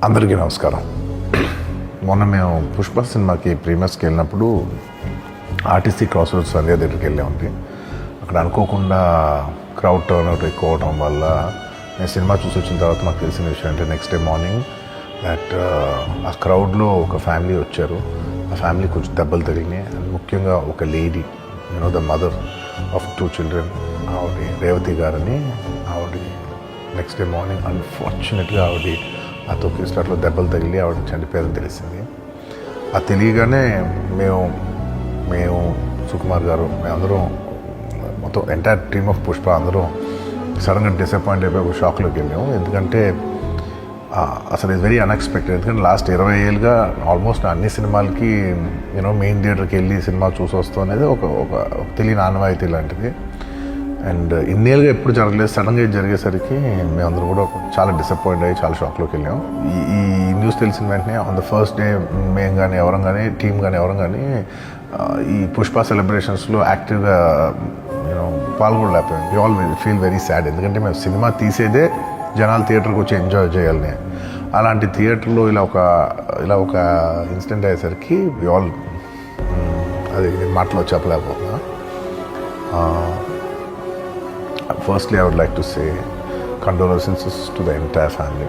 అందరికీ నమస్కారం. మొన్న మేము పుష్ప సినిమాకి ప్రీమియర్స్కి వెళ్ళినప్పుడు ఆర్టీసీ క్రాస్ రోడ్స్ సంధ్యా థియేటర్కి వెళ్ళామండి. అక్కడ అనుకోకుండా క్రౌడ్ టర్న్ అవుట్ ఎక్కువ అవడం వల్ల నేను సినిమా చూసి వచ్చిన తర్వాత నాకు తెలిసిన విషయం అంటే నెక్స్ట్ డే మార్నింగ్ దట్ ఆ క్రౌడ్లో ఒక ఫ్యామిలీ వచ్చారు. ఆ ఫ్యామిలీ కొంచెం దెబ్బలు తగిలినాయి. అండ్ ముఖ్యంగా ఒక lady, the mother of 2 children, ఆవిడ రేవతి గారని, ఆవిడ నెక్స్ట్ డే మార్నింగ్ అన్ఫార్చునేట్గా ఆవిడ ఆ తొక్కి స్టార్ట్లో దెబ్బలు తగిలి ఆవిడ చనిపోయారని తెలిసింది. అది తెలియగానే మేము సుకుమార్ గారు, మేమందరం మొత్తం ఎంటైర్ టీమ్ ఆఫ్ పుష్ప అందరం సడన్గా డిసప్పాయింట్ అయిపోయి ఒక షాక్లోకి వెళ్ళాము. ఎందుకంటే అసలు ఇది వెరీ అన్ఎక్స్పెక్టెడ్. ఎందుకంటే లాస్ట్ 20 ఏళ్ళుగా ఆల్మోస్ట్ అన్ని సినిమాలకి మెయిన్ థియేటర్కి వెళ్ళి సినిమాలు చూసి వస్తాం అనేది ఒక తెలియని ఆనవాయితీ లాంటిది. అండ్ ఇన్నేళ్ళుగా ఎప్పుడు జరగలేదు. సడన్గా ఇది జరిగేసరికి మేమందరం కూడా చాలా డిసప్పాయింట్ అయ్యి చాలా షాక్లోకి వెళ్ళాం. ఈ న్యూస్ తెలిసిన వెంటనే ఆన్ ద ఫస్ట్ డే మేము కానీ ఎవరం కానీ టీం కానీ ఎవరం కానీ ఈ పుష్ప సెలబ్రేషన్స్లో యాక్టివ్గా పాల్గొనలేకపోయాం. We all feel very sad. ఎందుకంటే మేము సినిమా తీసేదే జనాలు థియేటర్కి వచ్చి ఎంజాయ్ చేయాలని. అలాంటి థియేటర్లో ఇలా ఒక ఇన్సిడెంట్ అయ్యేసరికి వి ఆల్ అది మాటలో చెప్పలేకపోతున్నా. Firstly, I would like to say condolences to the entire family.